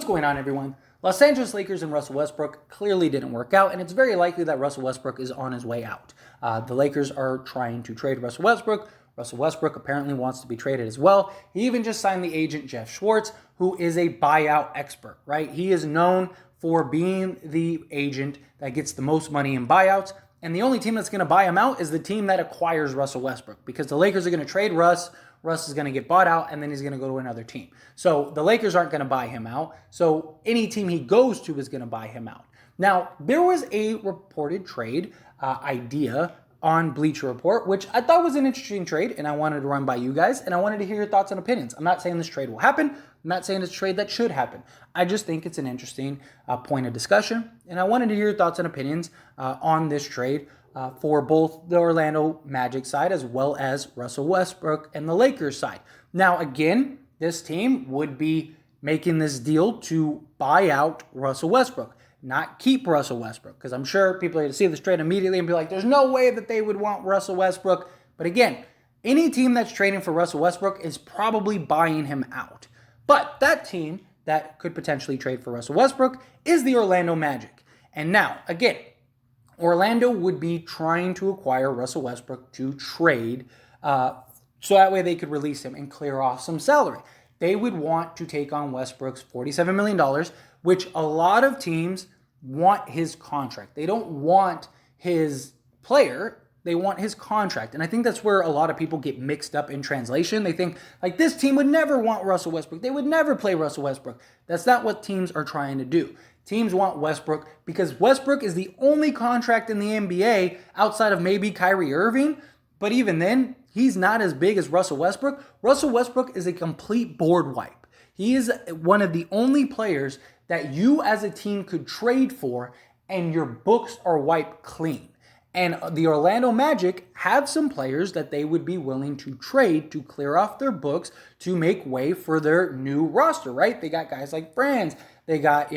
What's going on, everyone? Los Angeles Lakers and Russell Westbrook clearly didn't work out, and it's very likely that Russell Westbrook is on his way out. The Lakers are trying to trade Russell Westbrook. Russell Westbrook apparently wants to be traded as well. He even just signed the agent Jeff Schwartz, who is a buyout expert, right? He is known for being the agent that gets the most money in buyouts, and the only team that's going to buy him out is the team that acquires Russell Westbrook, because the Lakers are going to trade Russ is going to get bought out, and then he's going to go to another team. So the Lakers aren't going to buy him out. So any team he goes to is going to buy him out. Now, there was a reported trade idea on Bleacher Report, which I thought was an interesting trade, and I wanted to run by you guys, and I wanted to hear your thoughts and opinions. I'm not saying this trade will happen. I'm not saying it's a trade that should happen. I just think it's an interesting point of discussion, and I wanted to hear your thoughts and opinions on this trade for both the Orlando Magic side as well as Russell Westbrook and the Lakers side. Now, again, this team would be making this deal to buy out Russell Westbrook, not keep Russell Westbrook, because I'm sure people are going to see this trade immediately and be like, there's no way that they would want Russell Westbrook. But again, any team that's trading for Russell Westbrook is probably buying him out. But that team that could potentially trade for Russell Westbrook is the Orlando Magic. And now, again, Orlando would be trying to acquire Russell Westbrook to trade so that way they could release him and clear off some salary. They would want to take on Westbrook's $47 million, which a lot of teams want his contract. They don't want his player. They want his contract. And I think that's where a lot of people get mixed up in translation. They think, like, this team would never want Russell Westbrook. They would never play Russell Westbrook. That's not what teams are trying to do. Teams want Westbrook because Westbrook is the only contract in the NBA outside of maybe Kyrie Irving. But even then, he's not as big as Russell Westbrook. Russell Westbrook is a complete board wipe. He is one of the only players that you as a team could trade for and your books are wiped clean. And the Orlando Magic have some players that they would be willing to trade to clear off their books to make way for their new roster, right? They got guys like Franz. They got,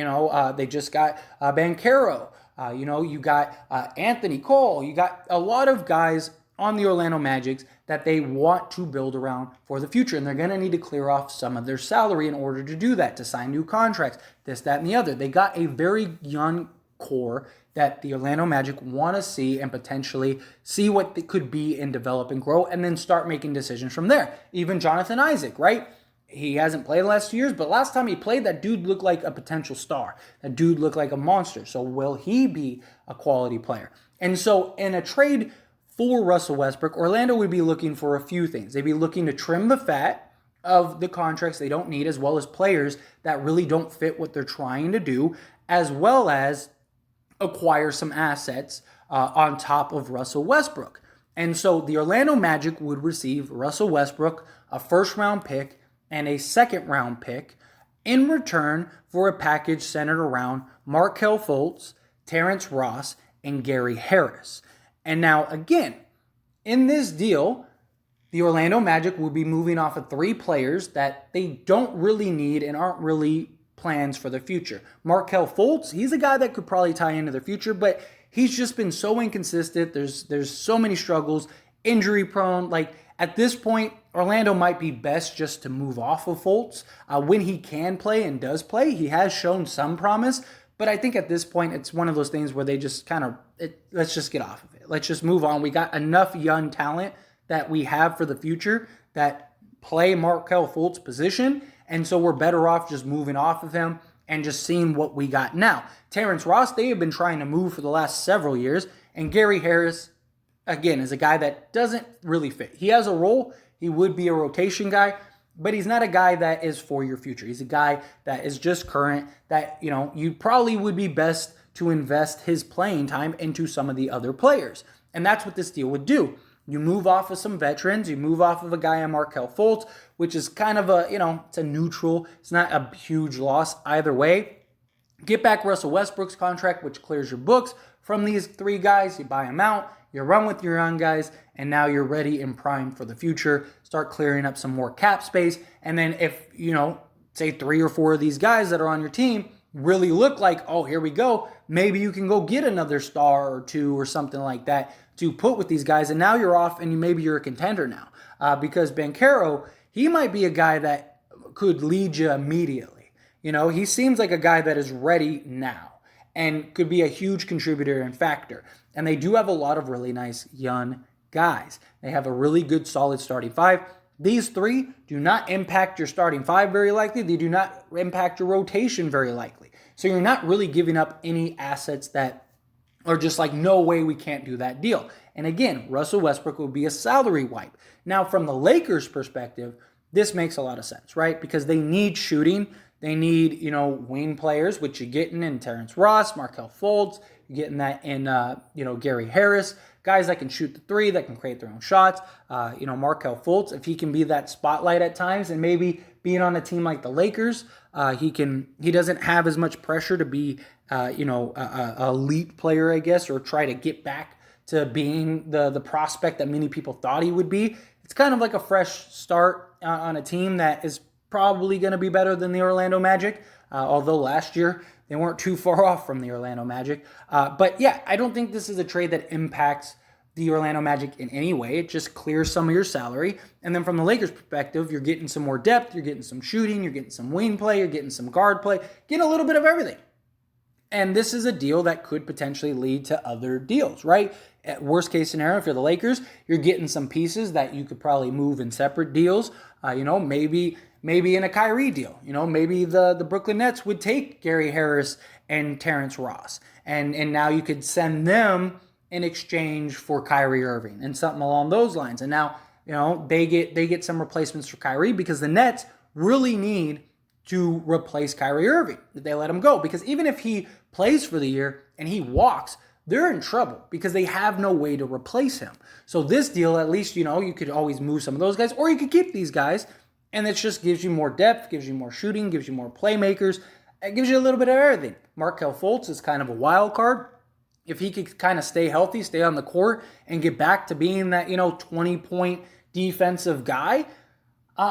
they just got Banchero. You got Anthony Cole. You got a lot of guys on the Orlando Magic that they want to build around for the future. And they're going to need to clear off some of their salary in order to do that, to sign new contracts, this, that, and the other. They got a very young core that the Orlando Magic want to see and potentially see what it could be and develop and grow and then start making decisions from there. Even Jonathan Isaac, right? He hasn't played the last 2 years, but last time he played, that dude looked like a potential star. That dude looked like a monster. So will he be a quality player? And so in a trade for Russell Westbrook, Orlando would be looking for a few things. They'd be looking to trim the fat of the contracts they don't need, as well as players that really don't fit what they're trying to do, as well as acquire some assets on top of Russell Westbrook. And so the Orlando Magic would receive Russell Westbrook, a first-round pick, and a second-round pick in return for a package centered around Markelle Fultz, Terrence Ross, and Gary Harris. And now, again, in this deal, the Orlando Magic would be moving off of three players that they don't really need and aren't really plans for the future. Markelle Fultz, he's a guy that could probably tie into their future, but he's just been so inconsistent. There's so many struggles, injury prone. Like, at this point, Orlando might be best just to move off of Fultz. When he can play and does play, he has shown some promise, but I think at this point, it's one of those things where they just let's just get off of it. Let's just move on. We got enough young talent that we have for the future that play Markelle Fultz's position, and so we're better off just moving off of him and just seeing what we got now. Terrence Ross, they have been trying to move for the last several years, and Gary Harris, again, is a guy that doesn't really fit. He has a role. He would be a rotation guy, but he's not a guy that is for your future. He's a guy that is just current, that, you probably would be best to invest his playing time into some of the other players. And that's what this deal would do. You move off of some veterans. You move off of a guy on Markelle Fultz, which is kind of it's a neutral. It's not a huge loss either way. Get back Russell Westbrook's contract, which clears your books from these three guys. You buy them out. You run with your young guys, and now you're ready and primed for the future. Start clearing up some more cap space. And then if, say 3 or 4 of these guys that are on your team really look like, oh, here we go, maybe you can go get another star or two or something like that to put with these guys. And now you're off and maybe you're a contender now. Because Banchero, he might be a guy that could lead you immediately. He seems like a guy that is ready now and could be a huge contributor and factor. And they do have a lot of really nice young guys. They have a really good, solid starting five. These three do not impact your starting five very likely. They do not impact your rotation very likely. So you're not really giving up any assets that are just like, no way, we can't do that deal. And again, Russell Westbrook would be a salary wipe. Now, from the Lakers' perspective, this makes a lot of sense, right? Because they need shooting. They need, wing players, which you're getting in Terrence Ross, Markelle Fultz. You're getting that in, Gary Harris. Guys that can shoot the three, that can create their own shots. Markelle Fultz, if he can be that spotlight at times, and maybe being on a team like the Lakers, he doesn't have as much pressure to be, a elite player, I guess, or try to get back to being the prospect that many people thought he would be. It's kind of like a fresh start on a team that is probably going to be better than the Orlando Magic, although last year they weren't too far off from the Orlando Magic. But yeah, I don't think this is a trade that impacts the Orlando Magic in any way. It just clears some of your salary. And then from the Lakers' perspective, you're getting some more depth, you're getting some shooting, you're getting some wing play, you're getting some guard play, getting a little bit of everything. And this is a deal that could potentially lead to other deals, right? At worst case scenario, if you're the Lakers, you're getting some pieces that you could probably move in separate deals. Maybe in a Kyrie deal. Maybe the Brooklyn Nets would take Gary Harris and Terrence Ross. And now you could send them in exchange for Kyrie Irving and something along those lines. And now, they get some replacements for Kyrie because the Nets really need to replace Kyrie Irving if they let him go. Because even if he plays for the year and he walks, they're in trouble because they have no way to replace him. So this deal, at least, you could always move some of those guys, or you could keep these guys, and it just gives you more depth, gives you more shooting, gives you more playmakers. It gives you a little bit of everything. Markelle Fultz is kind of a wild card. If he could kind of stay healthy, stay on the court, and get back to being that, 20-point defensive guy,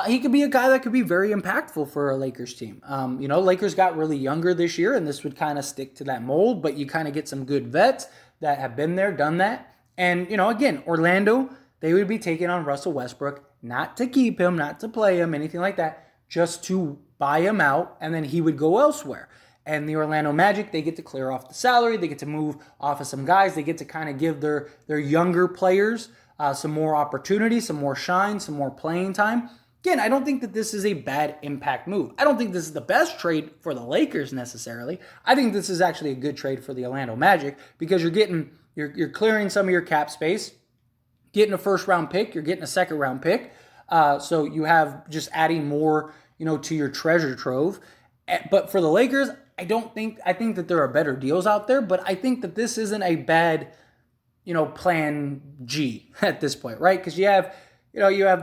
he could be a guy that could be very impactful for a Lakers team. Lakers got really younger this year, and this would kind of stick to that mold, but you kind of get some good vets that have been there, done that. And, again, Orlando, they would be taking on Russell Westbrook, not to keep him, not to play him, anything like that, just to buy him out, and then he would go elsewhere. And the Orlando Magic, they get to clear off the salary, they get to move off of some guys, they get to kind of give their younger players some more opportunity, some more shine, some more playing time. Again, I don't think that this is a bad impact move. I don't think this is the best trade for the Lakers necessarily. I think this is actually a good trade for the Orlando Magic because you're clearing some of your cap space, getting a first-round pick, you're getting a second-round pick. So you have just adding more, to your treasure trove. But for the Lakers, I think that there are better deals out there, but I think that this isn't a bad, plan G at this point, right? Because you have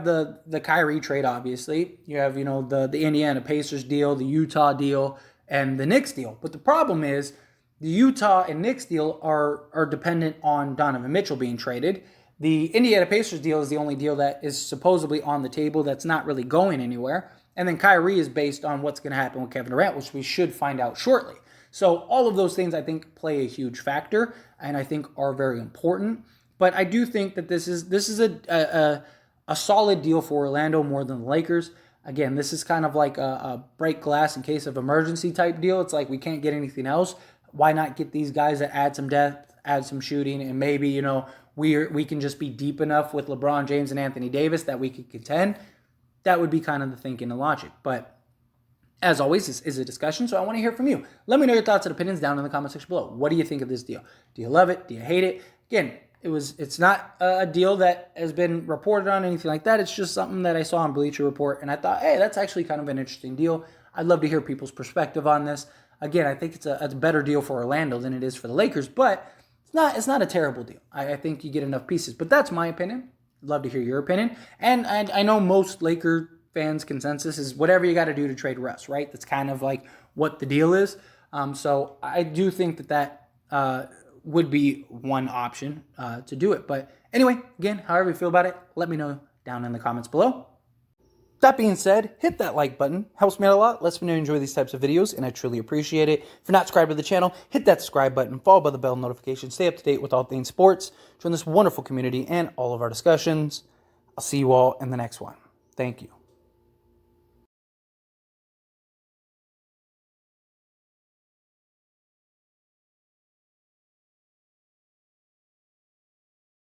the Kyrie trade, obviously. You have, the Indiana Pacers deal, the Utah deal, and the Knicks deal. But the problem is the Utah and Knicks deal are dependent on Donovan Mitchell being traded. The Indiana Pacers deal is the only deal that is supposedly on the table that's not really going anywhere. And then Kyrie is based on what's going to happen with Kevin Durant, which we should find out shortly. So all of those things, I think, play a huge factor and I think are very important. But I do think that this is a solid deal for Orlando more than the Lakers. Again, this is kind of like a break glass in case of emergency type deal. It's like we can't get anything else. Why not get these guys that add some depth, add some shooting, and maybe, we can just be deep enough with LeBron James and Anthony Davis that we could contend. That would be kind of the thinking and logic. But as always, this is a discussion, so I want to hear from you. Let me know your thoughts and opinions down in the comment section below. What do you think of this deal? Do you love it? Do you hate it? Again, it's not a deal that has been reported on, anything like that. It's just something that I saw on Bleacher Report, and I thought, hey, that's actually kind of an interesting deal. I'd love to hear people's perspective on this. Again, I think it's a better deal for Orlando than it is for the Lakers, but it's not a terrible deal. I think you get enough pieces, but that's my opinion. I'd love to hear your opinion. And I know most Laker fans' consensus is whatever you got to do to trade Russ, right? That's kind of like what the deal is. So I do think that would be one option to do it. But anyway, again, however you feel about it, let me know down in the comments below. That being said, hit that like button. Helps me out a lot. Lets me know you enjoy these types of videos, and I truly appreciate it. If you're not subscribed to the channel, hit that subscribe button, followed by the bell notification. Stay up to date with all things sports. Join this wonderful community and all of our discussions. I'll see you all in the next one. Thank you.